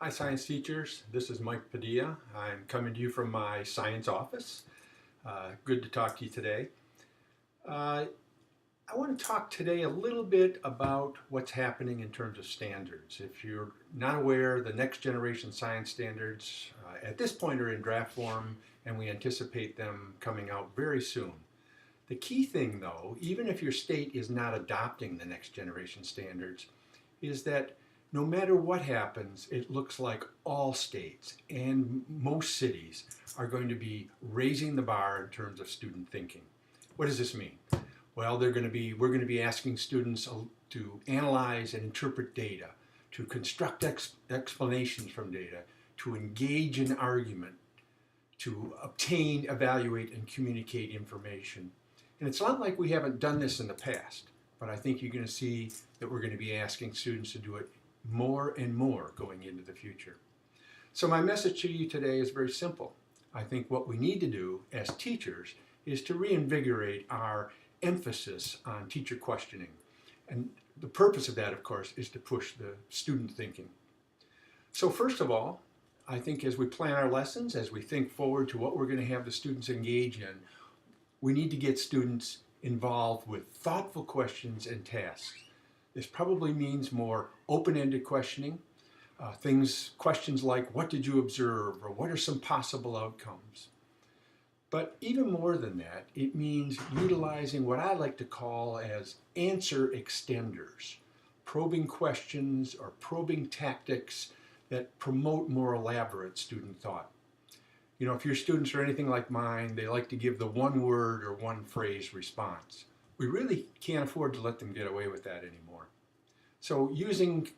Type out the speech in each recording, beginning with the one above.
Hi science teachers, this is Mike Padilla. I'm coming to you from my science office. Good to talk to you today. I want to talk today a little bit about what's happening in terms of standards. If you're not aware, the next generation science standards at this point are in draft form and we anticipate them coming out very soon. The key thing though, even if your state is not adopting the next generation standards, is that no matter what happens, it looks like all states and most cities are going to be raising the bar in terms of student thinking. What does this mean? Well, we're going to be asking students to analyze and interpret data, to construct explanations from data, to engage in argument, to obtain, evaluate, and communicate information. And it's not like we haven't done this in the past, but I think you're going to see that we're going to be asking students to do it more and more going into the future. So my message to you today is very simple. I think what we need to do as teachers is to reinvigorate our emphasis on teacher questioning. And the purpose of that, of course, is to push the student thinking. So first of all, I think as we plan our lessons, as we think forward to what we're going to have the students engage in, we need to get students involved with thoughtful questions and tasks. This probably means more open-ended questioning, questions like what did you observe or what are some possible outcomes. But even more than that, it means utilizing what I like to call as answer extenders, probing questions or probing tactics that promote more elaborate student thought. You know, if your students are anything like mine, they like to give the one word or one phrase response. We really can't afford to let them get away with that anymore. So using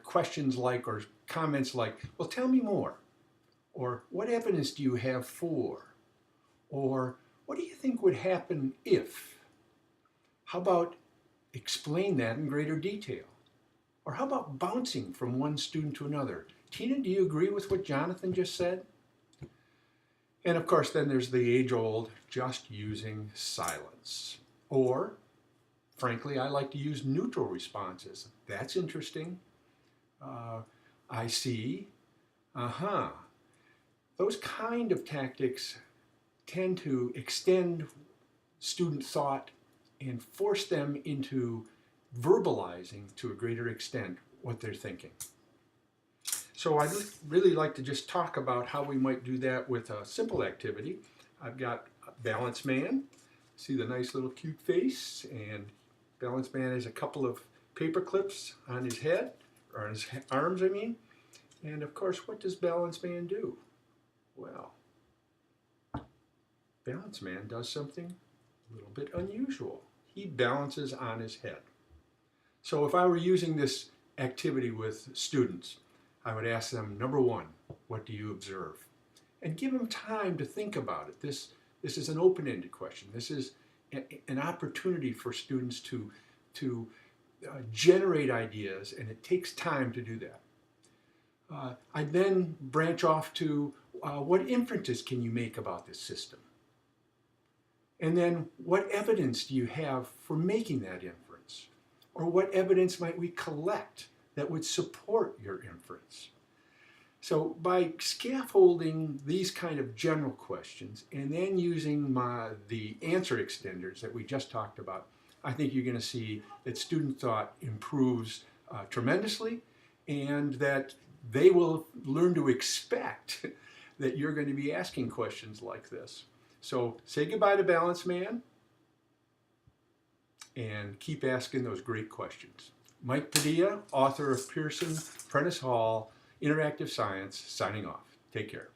questions like or comments like, well, tell me more, or what evidence do you have for, or what do you think would happen if? How about explain that in greater detail? Or how about bouncing from one student to another? Tina, do you agree with what Jonathan just said? And of course, then there's the age-old just using silence. Or, frankly, I like to use neutral responses. That's interesting. I see. Those kind of tactics tend to extend student thought and force them into verbalizing to a greater extent what they're thinking. So I'd really like to just talk about how we might do that with a simple activity. I've got Balance Man. See the nice little cute face, and Balance Man has a couple of paper clips on his head, or on his arms, I mean. And of course, what does Balance Man do? Well, Balance Man does something a little bit unusual. He balances on his head. So if I were using this activity with students, I would ask them, number one, what do you observe? And give them time to think about it. This is an open-ended question. This is an opportunity for students to generate ideas, and it takes time to do that. I then branch off to what inferences can you make about this system? And then what evidence do you have for making that inference? Or what evidence might we collect that would support your inference? So by scaffolding these kind of general questions and then using the answer extenders that we just talked about, I think you're going to see that student thought improves tremendously, and that they will learn to expect that you're going to be asking questions like this. So say goodbye to Balance Man and keep asking those great questions. Mike Padilla, author of Pearson, Prentice Hall, Interactive Science, signing off. Take care.